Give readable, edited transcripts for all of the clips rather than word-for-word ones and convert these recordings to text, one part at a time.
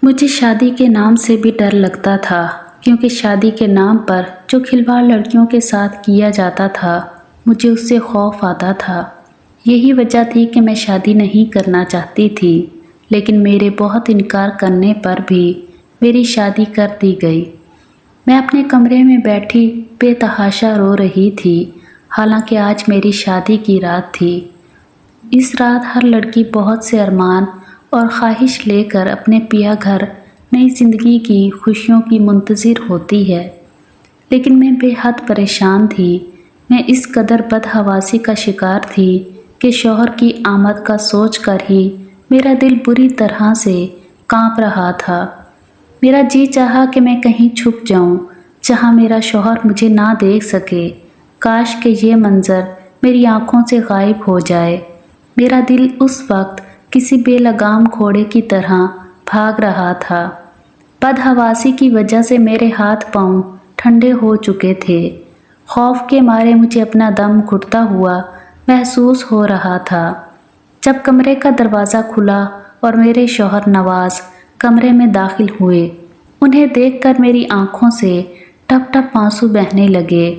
मुझे शादी के नाम से भी डर लगता था, क्योंकि शादी के नाम पर जो खिलवाड़ लड़कियों के साथ किया जाता था, मुझे उससे खौफ आता था। यही वजह थी कि मैं शादी नहीं करना चाहती थी, लेकिन मेरे बहुत इनकार करने पर भी मेरी शादी कर दी गई। मैं अपने कमरे में बैठी बेतहाशा रो रही थी, हालांकि आज मेरी शादी की रात थी। इस रात हर लड़की बहुत से अरमान और ख्वाहिश लेकर अपने पिया घर नई ज़िंदगी की खुशियों की मुंतज़िर होती है, लेकिन मैं बेहद परेशान थी। मैं इस कदर बदहवासी का शिकार थी कि शौहर की आमद का सोच कर ही मेरा दिल बुरी तरह से कांप रहा था। मेरा जी चाहा कि मैं कहीं छुप जाऊं, जहां मेरा शौहर मुझे ना देख सके। काश कि ये मंज़र मेरी आंखों से गायब हो जाए। मेरा दिल उस वक्त किसी बेलगाम घोड़े की तरह भाग रहा था। बदहवासी की वजह से मेरे हाथ पांव ठंडे हो चुके थे। खौफ के मारे मुझे अपना दम घुटता हुआ महसूस हो रहा था। जब कमरे का दरवाज़ा खुला और मेरे शौहर नवाज कमरे में दाखिल हुए, उन्हें देखकर मेरी आंखों से टप टप आंसू बहने लगे।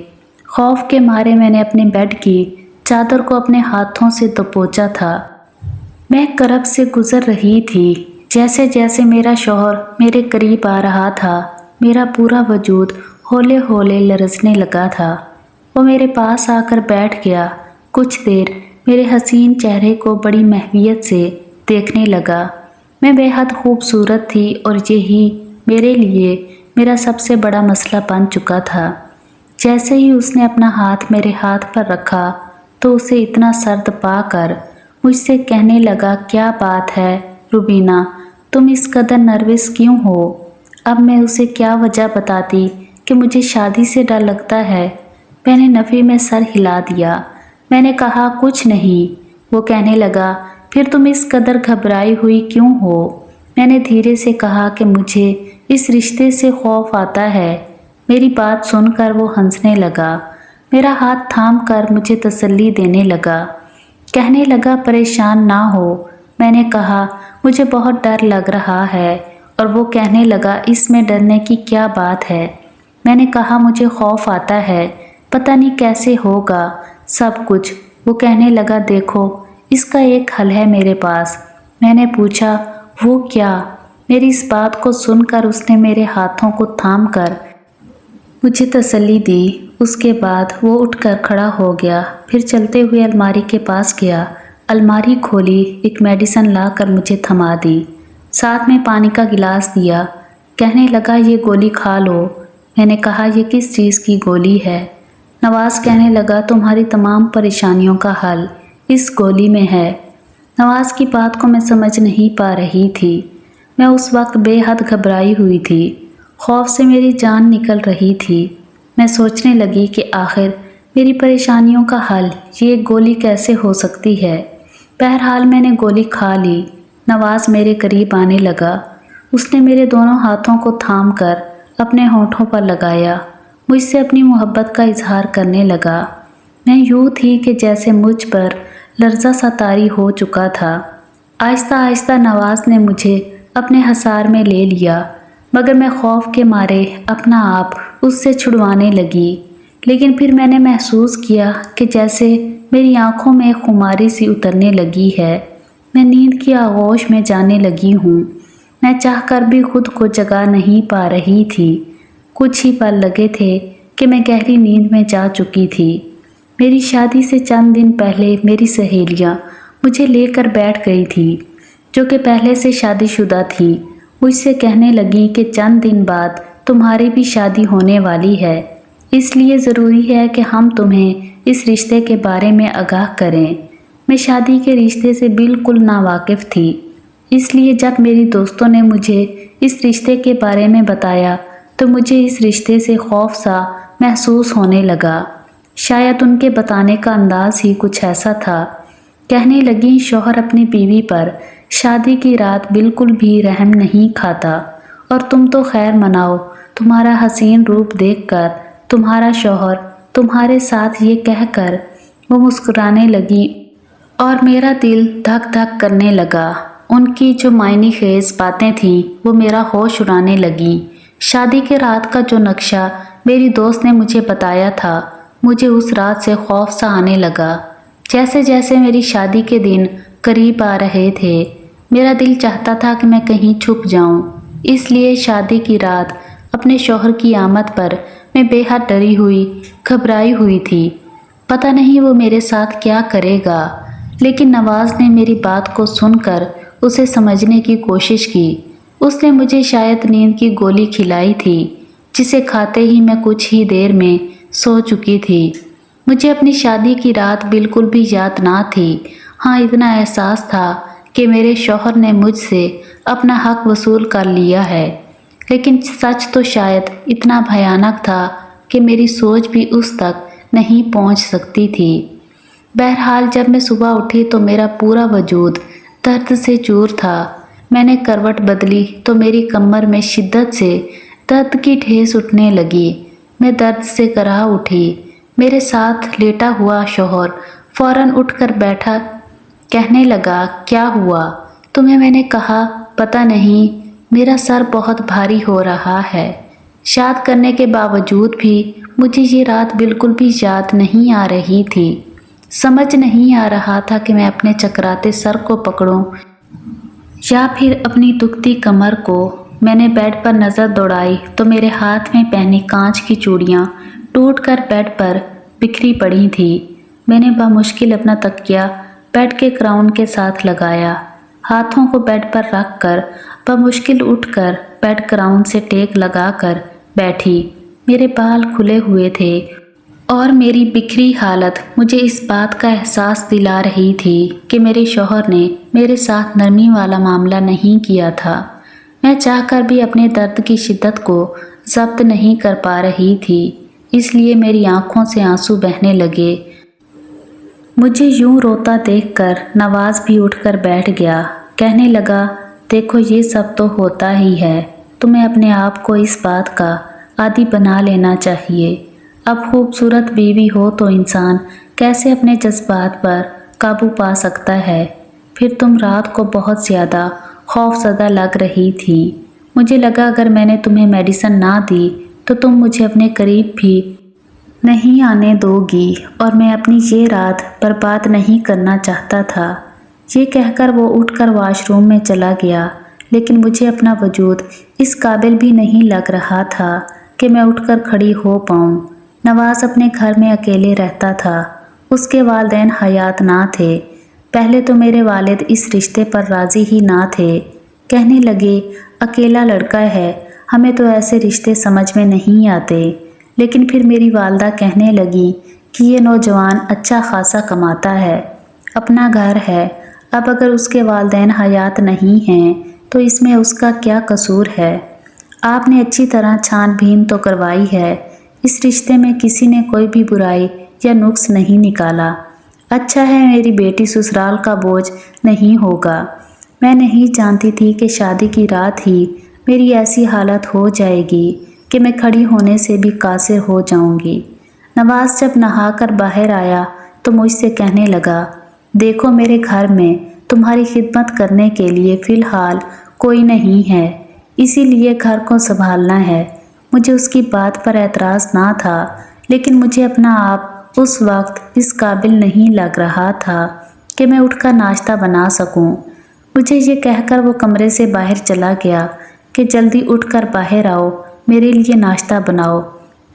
खौफ के मारे मैंने अपने बेड की चादर को अपने हाथों से दबोचा था। मैं करब से गुजर रही थी। जैसे जैसे मेरा शौहर मेरे करीब आ रहा था, मेरा पूरा वजूद हौले हौले लरजने लगा था। वो मेरे पास आकर बैठ गया। कुछ देर मेरे हसीन चेहरे को बड़ी महवियत से देखने लगा। मैं बेहद खूबसूरत थी और यही मेरे लिए मेरा सबसे बड़ा मसला बन चुका था। जैसे ही उसने अपना हाथ मेरे हाथ पर रखा तो उसे इतना सर्द पाकर मुझसे कहने लगा, क्या बात है रुबीना, तुम इस कदर नर्वस क्यों हो? अब मैं उसे क्या वजह बताती कि मुझे शादी से डर लगता है। मैंने नफ़ी में सर हिला दिया। मैंने कहा, कुछ नहीं। वो कहने लगा, फिर तुम इस कदर घबराई हुई क्यों हो? मैंने धीरे से कहा कि मुझे इस रिश्ते से खौफ आता है। मेरी बात सुनकर वो हंसने लगा। मेरा हाथ थाम कर मुझे तसल्ली देने लगा। कहने लगा, परेशान ना हो। मैंने कहा, मुझे बहुत डर लग रहा है। और वो कहने लगा, इसमें डरने की क्या बात है? मैंने कहा, मुझे खौफ आता है, पता नहीं कैसे होगा सब कुछ। वो कहने लगा, देखो इसका एक हल है मेरे पास। मैंने पूछा, वो क्या? मेरी इस बात को सुनकर उसने मेरे हाथों को थाम कर मुझे तसल्ली दी। उसके बाद वो उठकर खड़ा हो गया, फिर चलते हुए अलमारी के पास गया। अलमारी खोली, एक मेडिसिन लाकर मुझे थमा दी, साथ में पानी का गिलास दिया। कहने लगा, ये गोली खा लो। मैंने कहा, ये किस चीज़ की गोली है? नवाज कहने लगा, तुम्हारी तमाम परेशानियों का हल इस गोली में है। नवाज की बात को मैं समझ नहीं पा रही थी। मैं उस वक्त बेहद घबराई हुई थी। खौफ से मेरी जान निकल रही थी। मैं सोचने लगी कि आखिर मेरी परेशानियों का हल ये गोली कैसे हो सकती है। बहरहाल मैंने गोली खा ली। नवाज मेरे करीब आने लगा। उसने मेरे दोनों हाथों को थाम कर अपने होठों पर लगाया, मुझसे अपनी मोहब्बत का इजहार करने लगा। मैं यूँ थी कि जैसे मुझ पर लर्जा सा तारी हो चुका था। आहिस्ता आहिस्ता नवाज ने मुझे अपने हसार में ले लिया, मगर मैं खौफ के मारे अपना आप उससे छुड़वाने लगी। लेकिन फिर मैंने महसूस किया कि जैसे मेरी आंखों में खुमारी सी उतरने लगी है। मैं नींद की आगोश में जाने लगी हूँ। मैं चाहकर भी खुद को जगा नहीं पा रही थी। कुछ ही पल लगे थे कि मैं गहरी नींद में जा चुकी थी। मेरी शादी से चंद दिन पहले मेरी सहेलियाँ मुझे लेकर बैठ गई थी, जो कि पहले से शादीशुदा थी। मुझसे कहने लगी कि चंद दिन बाद तुम्हारी भी शादी होने वाली है, इसलिए ज़रूरी है कि हम तुम्हें इस रिश्ते के बारे में आगाह करें। मैं शादी के रिश्ते से बिल्कुल नावाकिफ़ थी, इसलिए जब मेरी दोस्तों ने मुझे इस रिश्ते के बारे में बताया तो मुझे इस रिश्ते से खौफ सा महसूस होने लगा। शायद उनके बताने का अंदाज़ ही कुछ ऐसा था। कहने लगी, शौहर अपनी बीवी पर शादी की रात बिल्कुल भी रहम नहीं खाता, और तुम तो खैर मनाओ। तुम्हारा हसीन रूप देखकर तुम्हारा शौहर तुम्हारे साथ ये कहकर वो मुस्कुराने लगी और मेरा दिल धक धक करने लगा। ان کی جو معنی خیز باتیں تھیں وہ میرا ہوش اڑانے لگیں۔ شادی کے رات کا جو نقشہ میری دوست نے مجھے بتایا تھا، مجھے اس رات سے خوف سا آنے لگا۔ جیسے جیسے میری شادی کے دن قریب آ رہے تھے، میرا دل چاہتا تھا کہ میں کہیں چھپ جاؤں۔ اس لیے شادی کی رات اپنے شوہر کی آمد پر میں بے حد ڈری ہوئی، گھبرائی ہوئی تھی۔ پتہ نہیں وہ میرے ساتھ کیا کرے گا، لیکن نواز نے میری بات کو سن کر اسے سمجھنے کی کوشش کی۔ اس نے مجھے شاید نیند کی گولی کھلائی تھی، جسے کھاتے ہی میں کچھ ہی دیر میں سو چکی تھی۔ مجھے اپنی شادی کی رات بالکل بھی یاد نہ تھی۔ ہاں، اتنا احساس تھا کہ میرے شوہر نے مجھ سے اپنا حق وصول کر لیا ہے، لیکن سچ تو شاید اتنا بھیانک تھا کہ میری سوچ بھی اس تک نہیں پہنچ سکتی تھی۔ بہرحال جب میں صبح اٹھی تو میرا پورا وجود درد سے چور تھا۔ میں نے کروٹ بدلی تو میری کمر میں شدت سے درد کی ٹھیس اٹھنے لگی۔ میں درد سے کراہ اٹھی۔ میرے ساتھ لیٹا ہوا شوہر فوراً اٹھ کر بیٹھا، کہنے لگا، کیا ہوا تمہیں؟ میں نے کہا، پتہ نہیں، میرا سر بہت بھاری ہو رہا ہے۔ یاد کرنے کے باوجود بھی مجھے یہ رات بالکل بھی یاد نہیں آ رہی تھی۔ سمجھ نہیں آ رہا تھا کہ میں اپنے چکراتے سر کو پکڑوں یا پھر اپنی دکھتی کمر کو۔ میں نے بیڈ پر نظر دوڑائی تو میرے ہاتھ میں پہنی کانچ کی چوڑیاں ٹوٹ کر بیڈ پر بکھری پڑی تھیں۔ میں نے بمشکل اپنا تکیہ بیڈ کے کراؤن کے ساتھ لگایا۔ ہاتھوں کو بیڈ پر رکھ کر بمشکل اٹھ کر بیڈ کراؤن سے ٹیک لگا کر بیٹھی۔ میرے بال کھلے ہوئے تھے اور میری بکھری حالت مجھے اس بات کا احساس دلا رہی تھی کہ میرے شوہر نے میرے ساتھ نرمی والا معاملہ نہیں کیا تھا۔ میں چاہ کر بھی اپنے درد کی شدت کو ضبط نہیں کر پا رہی تھی، اس لیے میری آنکھوں سے آنسو بہنے لگے۔ مجھے یوں روتا دیکھ کر نواز بھی اٹھ کر بیٹھ گیا۔ کہنے لگا، دیکھو یہ سب تو ہوتا ہی ہے، تمہیں اپنے آپ کو اس بات کا عادی بنا لینا چاہیے۔ اب خوبصورت بیوی ہو تو انسان کیسے اپنے جذبات پر قابو پا سکتا ہے؟ پھر تم رات کو بہت زیادہ خوف زدہ لگ رہی تھی۔ مجھے لگا اگر میں نے تمہیں میڈیسن نہ دی تو تم مجھے اپنے قریب بھی نہیں آنے دو گی، اور میں اپنی یہ رات برباد نہیں کرنا چاہتا تھا۔ یہ کہہ کر وہ اٹھ کر واش روم میں چلا گیا، لیکن مجھے اپنا وجود اس قابل بھی نہیں لگ رہا تھا کہ میں اٹھ کر کھڑی ہو پاؤں۔ نواز اپنے گھر میں اکیلے رہتا تھا۔ اس کے والدین حیات نہ تھے۔ پہلے تو میرے والد اس رشتے پر راضی ہی نہ تھے۔ کہنے لگے، اکیلا لڑکا ہے، ہمیں تو ایسے رشتے سمجھ میں نہیں آتے۔ لیکن پھر میری والدہ کہنے لگی کہ یہ نوجوان اچھا خاصا کماتا ہے، اپنا گھر ہے، اب اگر اس کے والدین حیات نہیں ہیں تو اس میں اس کا کیا قصور ہے؟ آپ نے اچھی طرح چھان بین تو کروائی ہے، اس رشتے میں کسی نے کوئی بھی برائی یا نقص نہیں نکالا۔ اچھا ہے میری بیٹی سسرال کا بوجھ نہیں ہوگا۔ میں نہیں جانتی تھی کہ شادی کی رات ہی میری ایسی حالت ہو جائے گی کہ میں کھڑی ہونے سے بھی قاصر ہو جاؤں گی۔ نواز جب نہا کر باہر آیا تو مجھ سے کہنے لگا، دیکھو میرے گھر میں تمہاری خدمت کرنے کے لیے فی الحال کوئی نہیں ہے، اسی لیے گھر کو سنبھالنا ہے۔ مجھے اس کی بات پر اعتراض نہ تھا، لیکن مجھے اپنا آپ اس وقت اس قابل نہیں لگ رہا تھا کہ میں اٹھ کر ناشتہ بنا سکوں۔ مجھے یہ کہہ کر وہ کمرے سے باہر چلا گیا کہ جلدی اٹھ کر باہر آؤ، میرے لیے ناشتہ بناؤ۔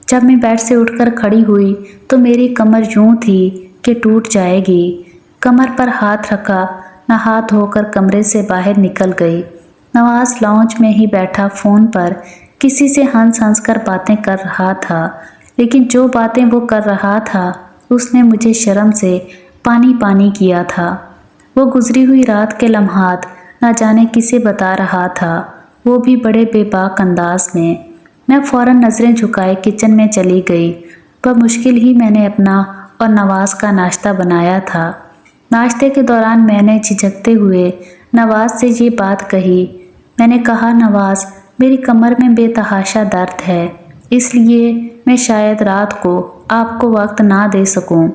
جب میں بیڈ سے اٹھ کر کھڑی ہوئی تو میری کمر یوں تھی کہ ٹوٹ جائے گی۔ کمر پر ہاتھ رکھا، نہا دھو کر کمرے سے باہر نکل گئی۔ نواز لاؤنج میں ہی بیٹھا فون پر کسی سے ہنس ہنس کر باتیں کر رہا تھا، لیکن جو باتیں وہ کر رہا تھا اس نے مجھے شرم سے پانی پانی کیا تھا۔ وہ گزری ہوئی رات کے لمحات نہ جانے کسے بتا رہا تھا، وہ بھی بڑے بے باک انداز میں۔ میں فوراً نظریں جھکائے کچن میں چلی گئی۔ بمشکل ہی میں نے اپنا اور نواز کا ناشتہ بنایا تھا۔ ناشتے کے دوران میں نے جھجکتے ہوئے نواز سے یہ بات کہی۔ میں نے کہا، نواز، میری کمر میں بے تحاشا درد ہے، اس لیے میں شاید رات کو آپ کو وقت نہ دے سکوں۔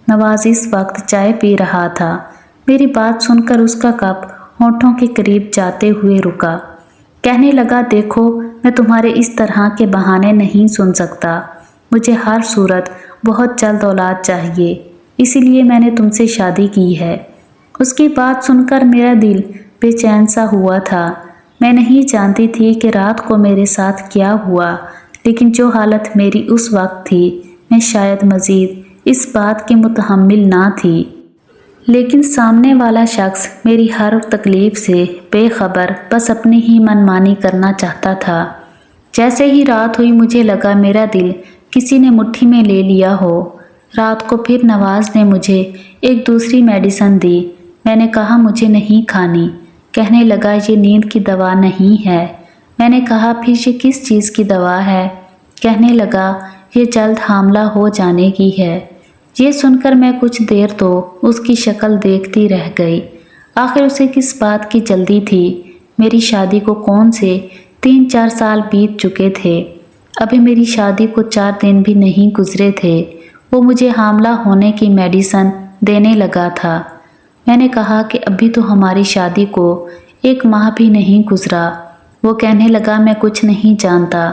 نواز اس وقت چائے پی رہا تھا۔ میری بات سن کر اس کا کپ होठों के करीब जाते हुए रुका। कहने लगा, देखो मैं तुम्हारे इस तरह के बहाने नहीं सुन सकता। मुझे हर सूरत बहुत जल्द औलाद चाहिए, इसीलिए मैंने तुमसे शादी की है। उसकी बात सुनकर मेरा दिल बेचैन सा हुआ था। मैं नहीं जानती थी कि रात को मेरे साथ क्या हुआ, लेकिन जो हालत मेरी उस वक्त थी, मैं शायद मज़ीद इस बात की मुतहम्मिल ना थी। लेकिन सामने वाला शख्स मेरी हर तकलीफ़ से बेखबर बस अपनी ही मनमानी करना चाहता था। जैसे ही रात हुई मुझे लगा मेरा दिल किसी ने मुट्ठी में ले लिया हो। रात को फिर नवाज़ ने मुझे एक दूसरी मेडिसिन दी। मैंने कहा मुझे नहीं खानी। कहने लगा ये नींद की दवा नहीं है। मैंने कहा फिर ये किस चीज़ की दवा है? कहने लगा ये जल्द हामला हो जाने की है। ये सुनकर मैं कुछ देर तो उसकी शक्ल देखती रह गई। आखिर उसे किस बात की जल्दी थी? मेरी शादी को कौन से 3-4 साल बीत चुके थे। अभी मेरी शादी को 4 दिन भी नहीं गुजरे थे। वो मुझे हामला होने की मेडिसिन देने लगा था। मैंने कहा कि अभी तो हमारी शादी को 1 माह भी नहीं गुजरा। वो कहने लगा मैं कुछ नहीं जानता।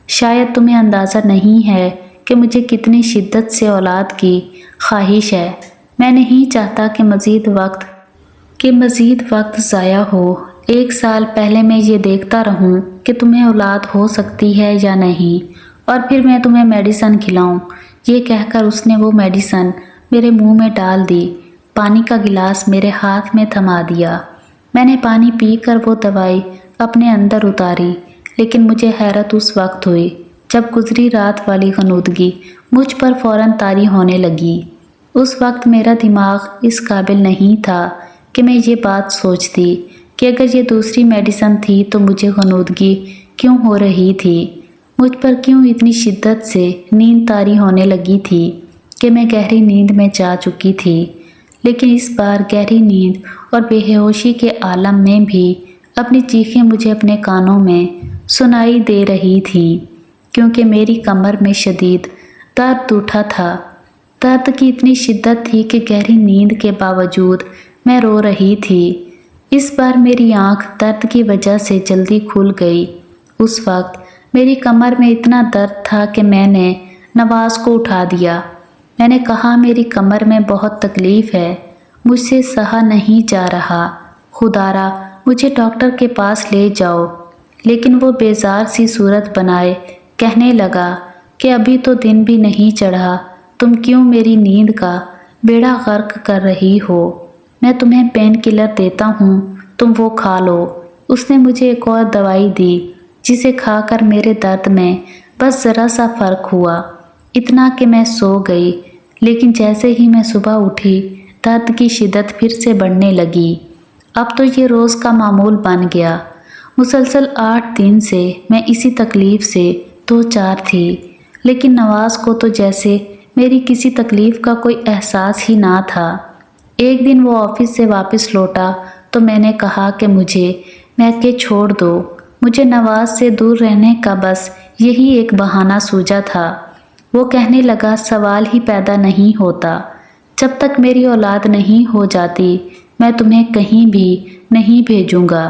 शायद तुम्हें अंदाज़ा नहीं है कि मुझे कितनी शिद्दत से औलाद की ख्वाहिश है। मैं नहीं चाहता कि मज़ीद वक्त ज़ाया हो। 1 साल पहले मैं ये देखता रहूं कि तुम्हें औलाद हो सकती है या नहीं, और फिर मैं तुम्हें मेडिसिन खिलाऊं। ये कहकर उसने वो मेडिसिन मेरे मुंह में डाल दी। पानी का गिलास मेरे हाथ में थमा दिया। मैंने पानी पीकर वो दवाई अपने अंदर उतारी, लेकिन मुझे हैरत उस वक्त हुई जब गुजरी रात वाली गनूदगी मुझ पर फ़ौरन तारी होने लगी। उस वक्त मेरा दिमाग इस काबिल नहीं था कि मैं ये बात सोचती कि अगर ये दूसरी मेडिसिन थी तो मुझे गनूदगी क्यों हो रही थी। मुझ पर क्यों इतनी शिद्दत से नींद तारी होने लगी थी कि मैं गहरी नींद में जा चुकी थी। लेकिन इस बार गहरी नींद और बेहोशी के आलम में भी अपनी चीखें मुझे अपने कानों में सुनाई दे रही थीं, क्योंकि मेरी कमर में शदीद दर्द उठा था। दर्द की इतनी शिद्दत थी कि गहरी नींद के बावजूद मैं रो रही थी। इस बार मेरी आंख दर्द की वजह से जल्दी खुल गई। उस वक्त मेरी कमर में इतना दर्द था कि मैंने नवाज़ को उठा दिया। मैंने कहा मेरी कमर में बहुत तकलीफ़ है, मुझसे सहा नहीं जा रहा। खुदारा मुझे डॉक्टर के पास ले जाओ। लेकिन वो बेजार सी सूरत बनाए कहने लगा कि अभी तो दिन भी नहीं चढ़ा, तुम क्यों मेरी नींद का बेड़ा गर्क कर रही हो? मैं तुम्हें पेन किलर देता हूँ, तुम वो खा लो। उसने मुझे एक और दवाई दी जिसे खाकर मेरे दर्द में बस ज़रा सा फ़र्क हुआ, इतना कि मैं सो गई। लेकिन जैसे ही मैं सुबह उठी दर्द की शिद्दत फिर से बढ़ने लगी। अब तो ये रोज़ का मामूल बन गया। मुसलसल 8 दिन से मैं इसी तकलीफ़ से 2-4 थी। लेकिन नवाज़ को तो जैसे मेरी किसी तकलीफ़ का कोई एहसास ही ना था। एक दिन वो ऑफिस से वापस लौटा तो मैंने कहा कि मुझे मैके छोड़ दो। मुझे नवाज़ से दूर रहने का बस यही एक बहाना सूझा था। वो कहने लगा सवाल ही पैदा नहीं होता, जब तक मेरी औलाद नहीं हो जाती मैं तुम्हें कहीं भी नहीं भेजूँगा।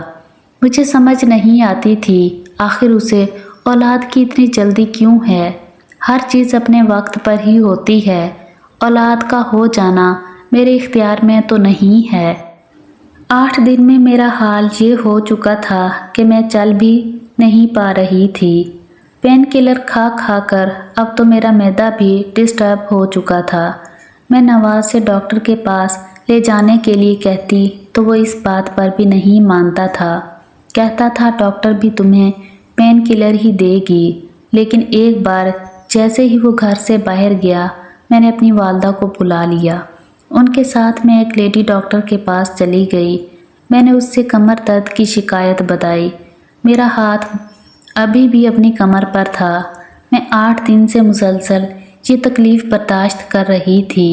मुझे समझ नहीं आती थी आखिर उसे औलाद की इतनी जल्दी क्यों है। हर चीज़ अपने वक्त पर ही होती है। औलाद का हो जाना मेरे इख्तियार में तो नहीं है। 8 दिन में मेरा हाल ये हो चुका था कि मैं चल भी नहीं पा रही थी। पेन किलर खा खा कर अब तो मेरा मैदा भी डिस्टर्ब हो चुका था। मैं नवाज़ से डॉक्टर के पास ले जाने के लिए कहती तो वो इस बात पर भी नहीं मानता था। कहता था डॉक्टर भी तुम्हें पेन किलर ही देगी। लेकिन एक बार जैसे ही वो घर से बाहर गया मैंने अपनी वालदा को बुला लिया। उनके साथ मैं एक लेडी डॉक्टर के पास चली गई। मैंने उससे कमर दर्द की शिकायत बताई। मेरा हाथ अभी भी अपनी कमर पर था। मैं 8 दिन से मुसलसल ये तकलीफ़ बर्दाश्त कर रही थी।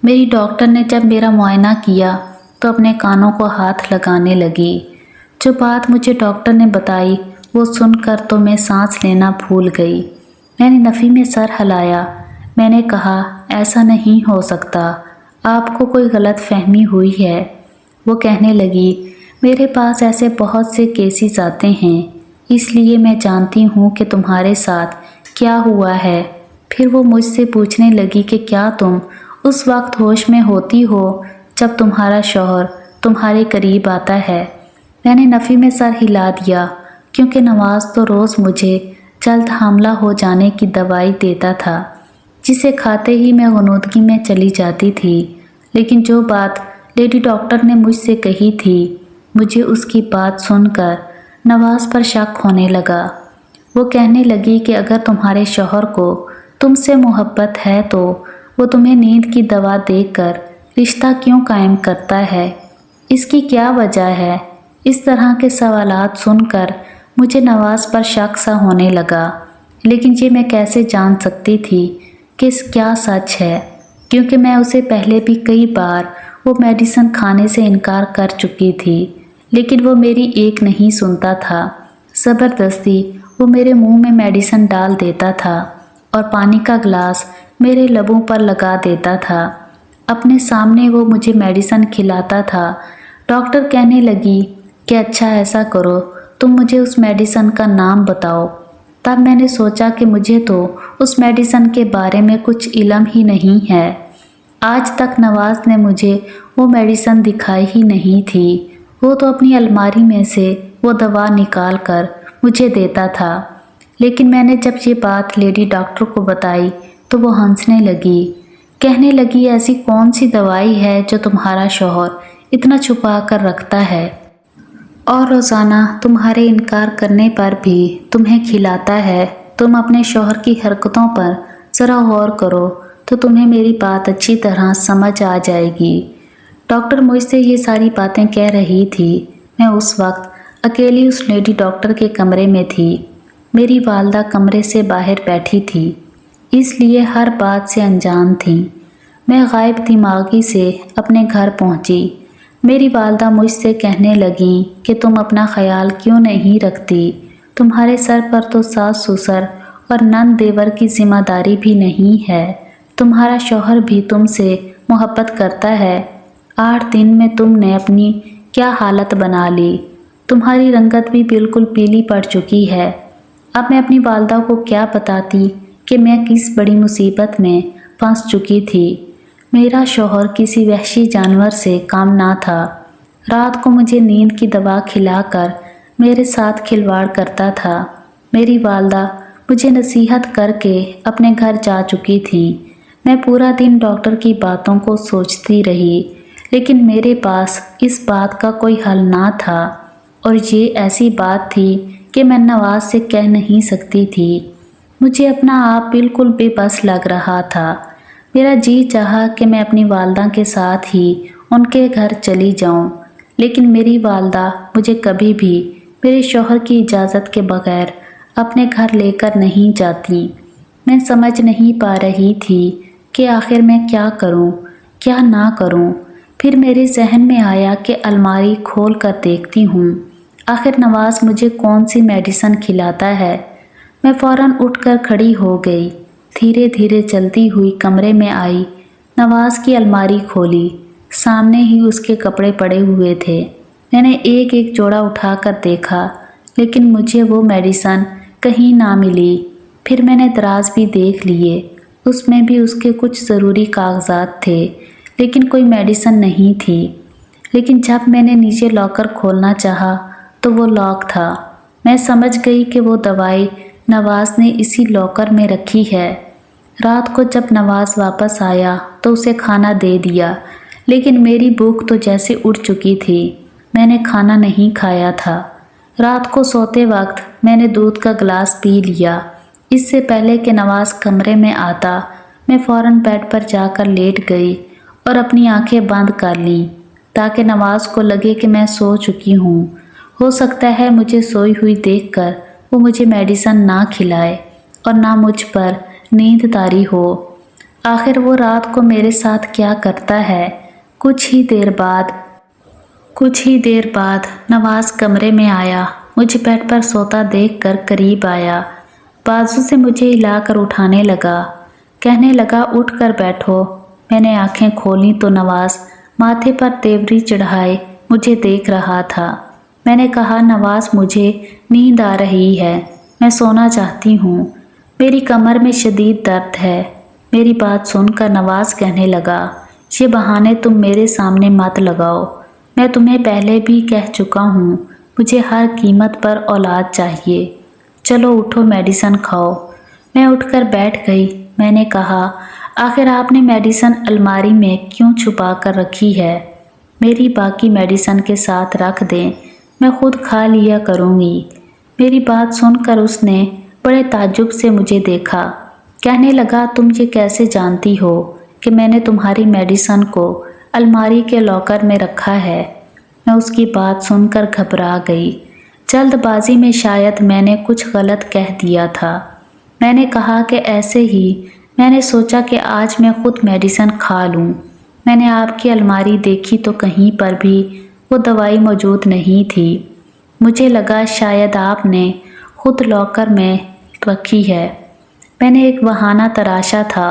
मेरी डॉक्टर ने जब मेरा मुआयना किया तो अपने कानों को हाथ लगाने लगी। जो बात मुझे डॉक्टर ने बताई वो सुनकर तो मैं सांस लेना भूल गई। मैंने नफ़ी में सर हिलाया। मैंने कहा ऐसा नहीं हो सकता, आपको कोई गलत फहमी हुई है। वो कहने लगी میرے پاس ایسے بہت سے کیسز آتے ہیں، اس لیے میں جانتی ہوں کہ تمہارے ساتھ کیا ہوا ہے۔ پھر وہ مجھ سے پوچھنے لگی کہ کیا تم اس وقت ہوش میں ہوتی ہو جب تمہارا شوہر تمہارے قریب آتا ہے؟ میں نے نفی میں سر ہلا دیا، کیونکہ نواز تو روز مجھے جلد حاملہ ہو جانے کی دوائی دیتا تھا، جسے کھاتے ہی میں غنودگی میں چلی جاتی تھی۔ لیکن جو بات لیڈی ڈاکٹر نے مجھ سے کہی تھی، مجھے اس کی بات سن کر نواز پر شک ہونے لگا۔ وہ کہنے لگی کہ اگر تمہارے شوہر کو تم سے محبت ہے تو وہ تمہیں نیند کی دوا دے کر رشتہ کیوں قائم کرتا ہے؟ اس کی کیا وجہ ہے؟ اس طرح کے سوالات سن کر مجھے نواز پر شک سا ہونے لگا، لیکن یہ میں کیسے جان سکتی تھی کہ کیا سچ ہے، کیونکہ میں اسے پہلے بھی کئی بار وہ میڈیسن کھانے سے انکار کر چکی تھی، لیکن وہ میری ایک نہیں سنتا تھا۔ زبردستی وہ میرے منہ میں میڈیسن ڈال دیتا تھا اور پانی کا گلاس میرے لبوں پر لگا دیتا تھا۔ اپنے سامنے وہ مجھے میڈیسن کھلاتا تھا۔ ڈاکٹر کہنے لگی کہ اچھا ایسا کرو، تم مجھے اس میڈیسن کا نام بتاؤ۔ تب میں نے سوچا کہ مجھے تو اس میڈیسن کے بارے میں کچھ علم ہی نہیں ہے۔ آج تک نواز نے مجھے وہ میڈیسن دکھائی ہی نہیں تھی۔ وہ تو اپنی الماری میں سے وہ دوا نکال کر مجھے دیتا تھا، لیکن میں نے جب یہ بات لیڈی ڈاکٹر کو بتائی تو وہ ہنسنے لگی، کہنے لگی ایسی کون سی دوائی ہے جو تمہارا شوہر اتنا چھپا کر رکھتا ہے اور روزانہ تمہارے انکار کرنے پر بھی تمہیں کھلاتا ہے؟ تم اپنے شوہر کی حرکتوں پر ذرا غور کرو تو تمہیں میری بات اچھی طرح سمجھ آ جائے گی۔ ڈاکٹر مجھ سے یہ ساری باتیں کہہ رہی تھی۔ میں اس وقت اکیلی اس لیڈی ڈاکٹر کے کمرے میں تھی۔ میری والدہ کمرے سے باہر بیٹھی تھی، اس لیے ہر بات سے انجان تھی۔ میں غائب دماغی سے اپنے گھر پہنچی۔ میری والدہ مجھ سے کہنے لگیں کہ تم اپنا خیال کیوں نہیں رکھتی؟ تمہارے سر پر تو ساس سسر اور نند دیور کی ذمہ داری بھی نہیں ہے۔ تمہارا شوہر بھی تم سے محبت کرتا ہے۔ 8 دن میں تم نے اپنی کیا حالت بنا لی؟ تمہاری رنگت بھی بالکل پیلی پڑ چکی ہے۔ اب میں اپنی والدہ کو کیا بتاتی کہ میں کس بڑی مصیبت میں پھنس چکی تھی۔ میرا شوہر کسی وحشی جانور سے کم نہ تھا۔ رات کو مجھے نیند کی دوا کھلا کر میرے ساتھ کھلواڑ کرتا تھا۔ میری والدہ مجھے نصیحت کر کے اپنے گھر جا چکی تھی۔ میں پورا دن ڈاکٹر کی باتوں کو سوچتی رہی، لیکن میرے پاس اس بات کا کوئی حل نہ تھا، اور یہ ایسی بات تھی کہ میں نواز سے کہہ نہیں سکتی تھی۔ مجھے اپنا آپ بالکل بے بس لگ رہا تھا۔ میرا جی چاہا کہ میں اپنی والدہ کے ساتھ ہی ان کے گھر چلی جاؤں، لیکن میری والدہ مجھے کبھی بھی میرے شوہر کی اجازت کے بغیر اپنے گھر لے کر نہیں جاتی۔ میں سمجھ نہیں پا رہی تھی کہ آخر میں کیا کروں، کیا نہ کروں۔ پھر میرے ذہن میں آیا کہ الماری کھول کر دیکھتی ہوں، آخر نواز مجھے کون سی میڈیسن کھلاتا ہے۔ میں فوراً اٹھ کر کھڑی ہو گئی، دھیرے دھیرے چلتی ہوئی کمرے میں آئی، نواز کی الماری کھولی، سامنے ہی اس کے کپڑے پڑے ہوئے تھے۔ میں نے ایک ایک جوڑا اٹھا کر دیکھا، لیکن مجھے وہ میڈیسن کہیں نہ ملی۔ پھر میں نے دراز بھی دیکھ لیے، اس میں بھی اس کے کچھ ضروری کاغذات تھے، لیکن کوئی میڈیسن نہیں تھی۔ لیکن جب میں نے نیچے لاکر کھولنا چاہا تو وہ لاک تھا۔ میں سمجھ گئی کہ وہ دوائی نواز نے اسی لاکر میں رکھی ہے۔ رات کو جب نواز واپس آیا تو اسے کھانا دے دیا، لیکن میری بھوک تو جیسے اٹھ چکی تھی۔ میں نے کھانا نہیں کھایا تھا۔ رات کو سوتے وقت میں نے دودھ کا گلاس پی لیا۔ اس سے پہلے کہ نواز کمرے میں آتا، میں فوراً بیڈ پر جا کر لیٹ گئی اور اپنی آنکھیں بند کر لیں تاکہ نواز کو لگے کہ میں سو چکی ہوں۔ ہو سکتا ہے مجھے سوئی ہوئی دیکھ کر وہ مجھے میڈیسن نہ کھلائے اور نہ مجھ پر نیند طاری ہو۔ آخر وہ رات کو میرے ساتھ کیا کرتا ہے؟ کچھ ہی دیر بعد نواز کمرے میں آیا، مجھے بیڈ پر سوتا دیکھ کر قریب آیا، بازو سے مجھے ہلا کر اٹھانے لگا، کہنے لگا اٹھ کر بیٹھو۔ میں نے آنکھیں کھولیں تو نواز ماتھے پر تیوری چڑھائے मुझे देख रहा था। मैंने कहा, नवाज मुझे नींद आ रही है, मैं सोना चाहती हूँ, मेरी कमर में शदीद दर्द है। मेरी बात सुनकर नवाज कहने लगा, ये बहाने तुम मेरे सामने मत लगाओ, मैं तुम्हें पहले भी कह चुका हूँ, मुझे हर कीमत पर औलाद चाहिए। चलो उठो, मेडिसिन खाओ। मैं उठकर बैठ गई। मैंने कहा, आखिर आपने मेडिसिन अलमारी में क्यों छुपा कर रखी है? मेरी बाकी मेडिसिन के साथ रख दें, मैं खुद खा लिया करूँगी। मेरी बात सुनकर उसने बड़े ताज्जुब से मुझे देखा। कहने लगा, तुम ये कैसे जानती हो कि मैंने तुम्हारी मेडिसिन को अलमारी के लॉकर में रखा है? मैं उसकी बात सुनकर घबरा गई। जल्दबाजी में शायद मैंने कुछ गलत कह दिया था। मैंने कहा कि ऐसे ही मैंने सोचा कि आज मैं खुद मेडिसिन खा लूं। मैंने आपकी अलमारी देखी तो कहीं पर भी वो दवाई मौजूद नहीं थी। मुझे लगा शायद आपने खुद लॉकर में रखी है। मैंने एक बहाना तराशा था।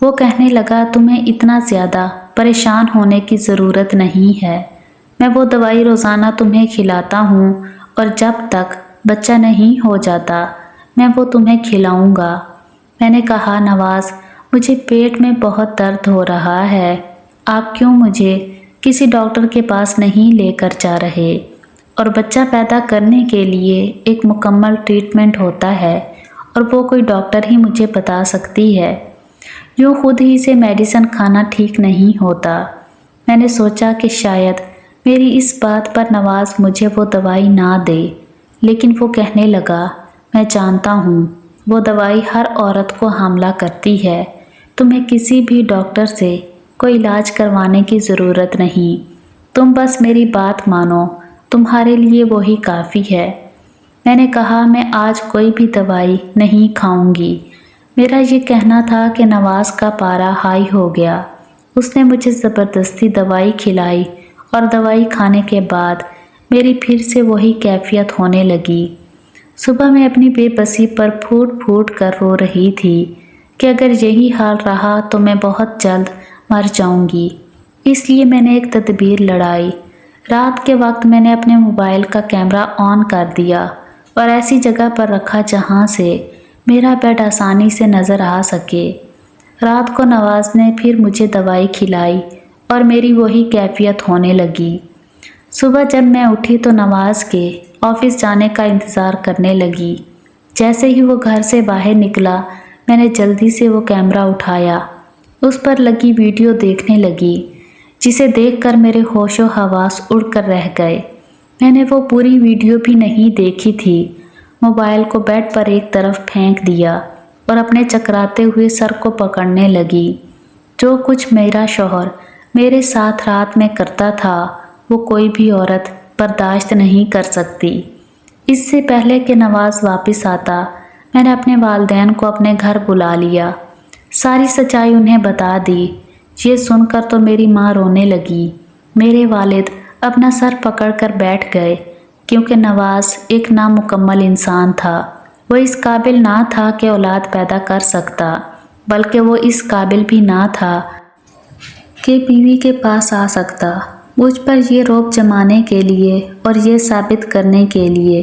वो कहने लगा, तुम्हें इतना ज़्यादा परेशान होने की ज़रूरत नहीं है, मैं वो दवाई रोज़ाना तुम्हें खिलाता हूँ और जब तक बच्चा नहीं हो जाता मैं वो तुम्हें खिलाऊंगा। मैंने कहा, नवाज मुझे पेट में बहुत दर्द हो रहा है, आप क्यों मुझे किसी डॉक्टर के पास नहीं लेकर जा रहे? और बच्चा पैदा करने के लिए एक मुकम्मल ट्रीटमेंट होता है और वो कोई डॉक्टर ही मुझे बता सकती है। यूँ खुद ही से मेडिसिन खाना ठीक नहीं होता। मैंने सोचा कि शायद मेरी इस बात पर नवाज मुझे वो दवाई ना दे, लेकिन वो कहने लगा, मैं जानता हूँ वो दवाई हर औरत को हमला करती है, तुम्हें किसी भी डॉक्टर से कोई इलाज करवाने की ज़रूरत नहीं, तुम बस मेरी बात मानो, तुम्हारे लिए वही काफ़ी है। मैंने कहा, मैं आज कोई भी दवाई नहीं खाऊंगी। मेरा ये कहना था कि नवाज का पारा हाई हो गया। उसने मुझे ज़बरदस्ती दवाई खिलाई और दवाई खाने के बाद मेरी फिर से वही कैफियत होने लगी। सुबह मैं अपनी बेबसी पर फूट फूट कर रो रही थी कि अगर यही हाल रहा तो मैं बहुत जल्द मर जाऊंगी। इसलिए मैंने एक तदबीर लड़ाई। रात के वक्त मैंने अपने मोबाइल का कैमरा ऑन कर दिया और ऐसी जगह पर रखा जहां से मेरा बेड आसानी से नज़र आ सके। रात को नवाज ने फिर मुझे दवाई खिलाई और मेरी वही कैफियत होने लगी। सुबह जब मैं उठी तो नवाज के ऑफिस जाने का इंतज़ार करने लगी। जैसे ही वो घर से बाहर निकला, मैंने जल्दी से वो कैमरा उठाया, उस पर लगी वीडियो देखने लगी, जिसे देखकर मेरे होशो हवास उड़कर रह गए। मैंने वो पूरी वीडियो भी नहीं देखी थी। मोबाइल को बेड पर एक तरफ फेंक दिया और अपने चकराते हुए सर को पकड़ने लगी। जो कुछ मेरा शौहर मेरे साथ रात में करता था वो कोई भी औरत बर्दाश्त नहीं कर सकती। इससे पहले कि नवाज वापस आता, मैंने अपने वालिदैन को अपने घर बुला लिया, सारी सच्चाई उन्हें बता दी। ये सुनकर तो मेरी माँ रोने लगी। मेरे वालिद अपना सर पकड़कर बैठ गए, क्योंकि नवाज एक नामुकम्मल इंसान था। वो इस काबिल ना था कि औलाद पैदा कर सकता, बल्कि वो इस काबिल भी ना था कि बीवी के पास आ सकता। मुझ पर यह रौब जमाने के लिए और ये साबित करने के लिए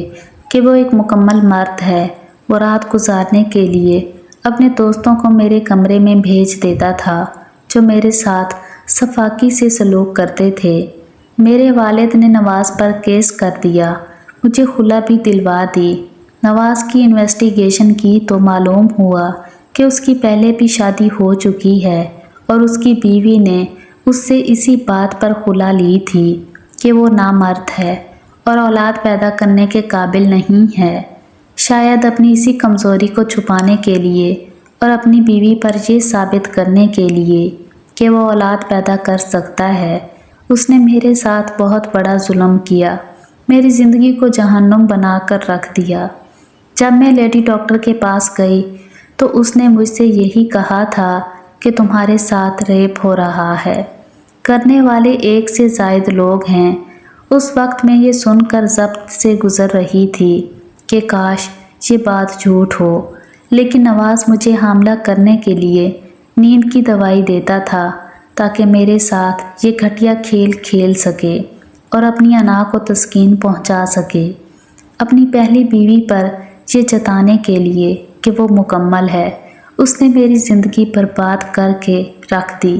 कि वो एक मुकम्मल मर्द है, वो रात गुजारने के लिए अपने दोस्तों को मेरे कमरे में भेज देता था, जो मेरे साथ सफाकी से सलूक करते थे। मेरे वालिद ने नवाज पर केस कर दिया, मुझे खुला भी दिलवा दी। नवाज की इन्वेस्टिगेशन की तो मालूम हुआ कि उसकी पहले भी शादी हो चुकी है और उसकी बीवी ने उससे इसी बात पर खुला ली थी कि वो नामर्द है और औलाद पैदा करने के काबिल नहीं है। शायद अपनी इसी कमज़ोरी को छुपाने के लिए और अपनी बीवी पर यह साबित करने के लिए कि वो औलाद पैदा कर सकता है, उसने मेरे साथ बहुत बड़ा जुल्म किया, मेरी ज़िंदगी को जहन्नुम बनाकर रख दिया। जब मैं लेडी डॉक्टर के पास गई तो उसने मुझसे यही कहा था कि तुम्हारे साथ रेप हो रहा है, करने वाले एक से ज़ायद लोग हैं। उस वक्त मैं ये सुनकर ज़ब्त से गुज़र रही थी कि काश ये बात झूठ हो, लेकिन नवाज मुझे हमला करने के लिए नींद की दवाई देता था ताकि मेरे साथ ये घटिया खेल खेल सके اور اپنی انا کو تسکین پہنچا سکے، اپنی پہلی بیوی پر یہ جتانے کے لیے کہ وہ مکمل ہے، اس نے میری زندگی برباد کر کے رکھ دی۔